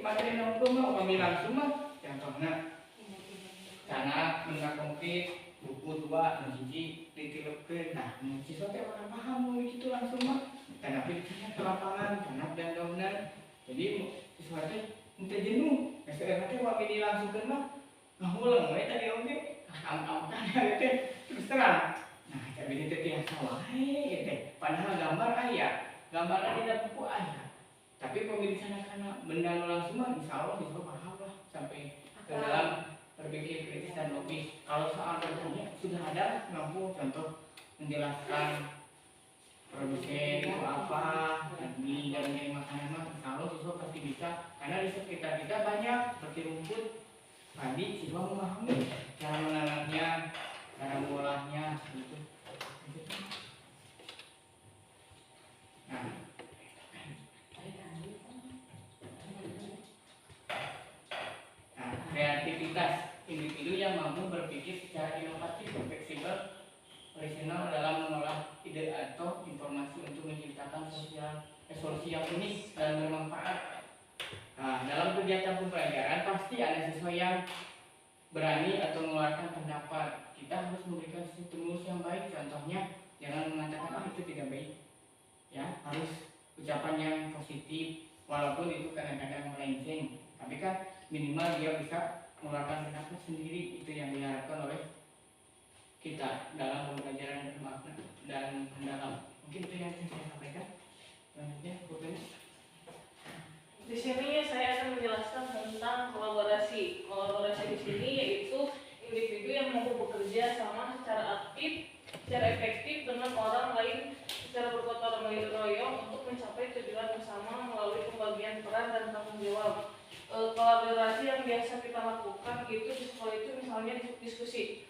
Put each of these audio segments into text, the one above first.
materi nongkrong mah kami langsung mah contohnya karena mengenal konkret buku dua menjiji ditilupkeun. Nah siswa teh orang paham mau gitu langsung mah karena pikirnya ke lapangan karena dan bangunan. Jadi siswa teh teu jenuh SDM teh wa dilangsungkeun mah ngahuleung we tadi oge angkat teh terus terang. Nah jadi teh tiasa wae teh padahal gambar aya gambar ada buku aya tapi pemilihan karena benda langsung mah insyaallah siswa paham lah sampai ke dalam berpikir kritis dan logis. Kalau soal bertanya sudah ada mampu contoh menjelaskan produsen itu apa dan beli dan mengirim makanan mah kalau siswa pasti bisa karena di sekitar kita banyak seperti rumput padi siswa memahami cara menanamnya cara mengolahnya gitu. Nah, kreativitas individu yang mampu berpikir secara inovatif, fleksibel, original dalam mengolah ide atau informasi untuk menciptakan solusi yang unik dan bermanfaat. Nah, dalam kegiatan pembelajaran pasti ada siswa yang berani atau mengeluarkan pendapat. Kita harus memberikan stimulus yang baik. Contohnya, jangan mengatakan itu tidak baik. Ya, harus ucapan yang positif, walaupun itu kadang-kadang melenceng. Tapi kan minimal dia bisa mengeluarkan pendapat sendiri. Itu yang diharapkan oleh kita dalam pembelajaran bermakna dan mendalam. Mungkin itu yang saya sampaikan. Selanjutnya, di sini saya akan menjelaskan tentang kolaborasi. Kolaborasi di sini yaitu individu yang mampu bekerja sama secara aktif, secara efektif dengan orang lain, secara bergotong royong untuk mencapai tujuan bersama melalui pembagian peran dan tanggung jawab. Kolaborasi yang biasa kita lakukan itu di sekolah itu misalnya diskusi.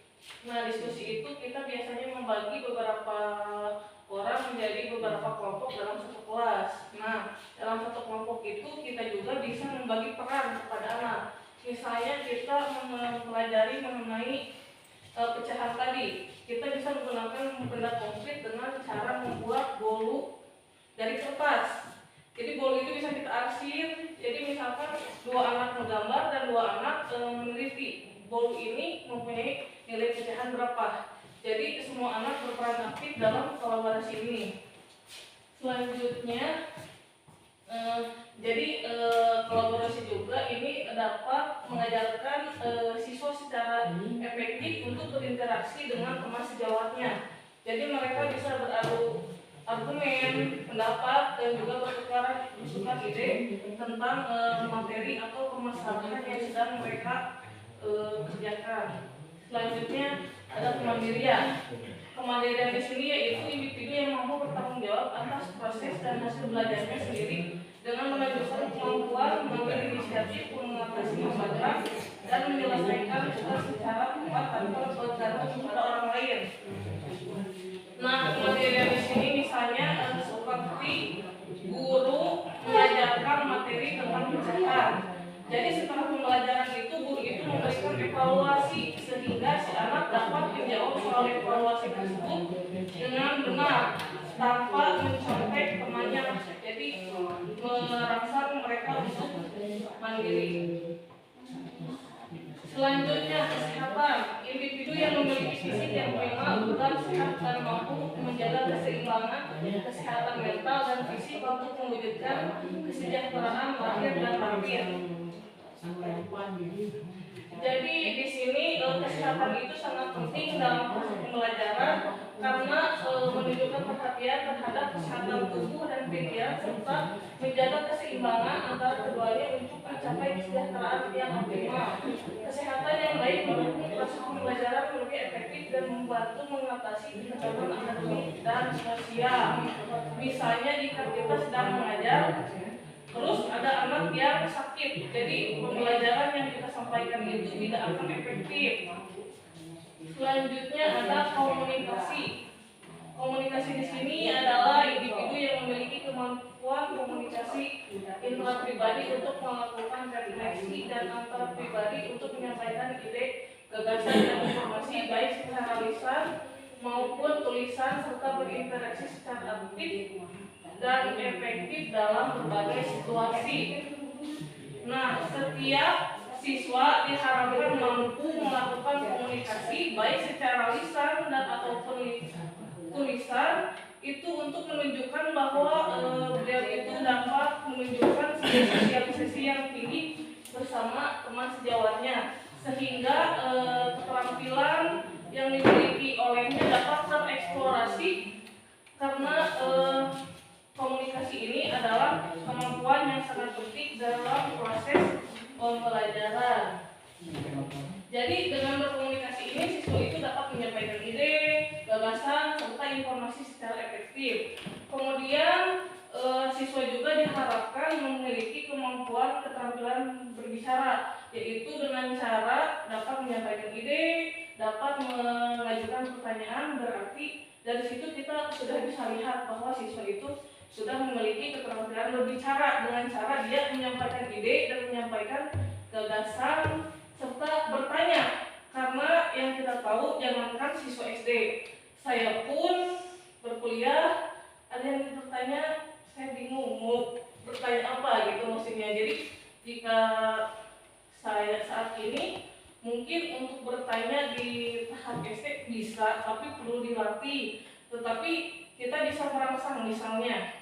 Nah, diskusi itu kita biasanya membagi beberapa orang menjadi beberapa kelompok dalam satu kelas. Nah, dalam satu kelompok itu kita juga bisa membagi peran kepada anak. Misalnya kita mempelajari mengenai pecahan tadi, kita bisa menggunakan benda konkret dengan cara membuat bolu dari kertas. Jadi bolu itu bisa kita arsir. Jadi misalkan dua anak menggambar dan dua anak meneliti bolu ini mempunyai nilai pecahan berapa. Jadi semua anak berperan aktif dalam kolaborasi ini. Selanjutnya, kolaborasi juga ini dapat mengajarkan siswa secara efektif untuk berinteraksi dengan teman sejawatnya. Jadi mereka bisa beradu argumen, pendapat, dan juga bertukar ide tentang materi atau permasalahan yang sedang mereka kerjakan. Selanjutnya ada kemandirian. Kemandirian di sini yaitu individu yang mampu bertanggung jawab atas proses dan hasil belajarnya sendiri dengan menunjukkan kemampuan mengambil inisiatif, mengatasi masalah, dan menyelesaikan tugas secara tepat tanpa bergantung kepada orang lain. Nah, kemandirian di sini misalnya seperti guru mengajarkan materi tentang pecahan. Jadi setelah pembelajaran itu guru itu memberikan evaluasi sehingga si anak dapat menjawab soal evaluasi tersebut dengan benar tanpa mencontek temannya. Jadi merangsang mereka untuk mandiri. Selanjutnya kesehatan. Individu yang memiliki fisik yang prima, bukan sehat dan mampu menjaga keseimbangan kesehatan mental dan fisik untuk mewujudkan kesejahteraan lahir dan batin. Jadi di sini kesehatan itu sangat penting dalam proses pembelajaran karena menunjukkan perhatian terhadap kesehatan tubuh dan pikiran serta menjaga keseimbangan antara keduanya untuk mencapai kesejahteraan yang optimal. Kesehatan yang baik mendukung proses pembelajaran lebih efektif dan membantu mengatasi kecemasan akademik dan sosial. Misalnya jika kita sedang mengajar terus ada anak yang sakit, jadi pembelajaran yang kita sampaikan itu tidak akan efektif. Selanjutnya ada komunikasi. Komunikasi di sini adalah individu yang memiliki kemampuan komunikasi intrapribadi untuk melakukan refleksi dan antar pribadi untuk menyampaikan ide, gagasan, dan informasi baik secara lisan maupun tulisan serta berinteraksi secara aktif dan efektif dalam berbagai situasi. Nah, setiap siswa diharapkan mampu melakukan komunikasi baik secara lisan dan ataupun tulisan itu untuk menunjukkan bahwa beliau itu dapat menunjukkan sosialisasi yang tinggi bersama teman sejawatnya, sehingga keterampilan yang dimiliki olehnya dapat tereksplorasi karena komunikasi ini adalah kemampuan yang sangat penting dalam proses pembelajaran. Jadi dengan berkomunikasi ini siswa itu dapat menyampaikan ide, gagasan, serta informasi secara efektif. Kemudian siswa juga diharapkan memiliki kemampuan keterampilan berbicara, yaitu dengan cara dapat menyampaikan ide, dapat mengajukan pertanyaan. Berarti dari situ kita sudah bisa lihat bahwa siswa itu sudah memiliki keterampilan berbicara dengan cara dia menyampaikan ide dan menyampaikan gagasan serta bertanya. Karena yang kita tahu, jangankan siswa SD, saya pun berkuliah, ada yang bertanya, saya bingung mau bertanya apa gitu maksudnya. Jadi jika saya saat ini mungkin untuk bertanya di tahap SD bisa, tapi perlu dilatih. Tetapi kita bisa merangsang, misalnya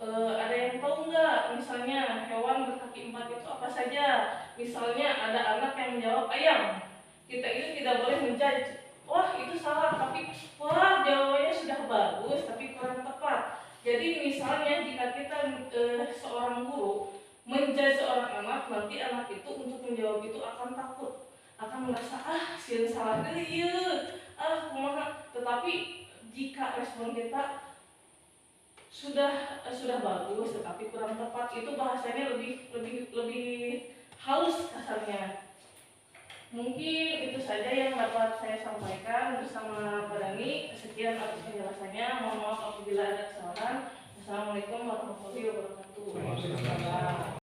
ada yang tahu nggak misalnya hewan berkaki 4 itu apa saja. Misalnya ada anak yang menjawab ayam, kita itu tidak boleh menjudge, wah itu salah, tapi wah jawabannya sudah bagus tapi kurang tepat. Jadi misalnya jika kita seorang guru menjudge seorang anak, nanti anak itu untuk menjawab itu akan takut, akan merasa sieun salah deui ieu, kumaha. Tetapi jika respon kita sudah bagus tetapi kurang tepat, itu bahasanya lebih halus kasarnya. Mungkin itu saja yang dapat saya sampaikan bersama Pak Dani. Sekian atas penjelasannya. Mohon maaf apabila ada kesalahan. Assalamualaikum warahmatullahi wabarakatuh.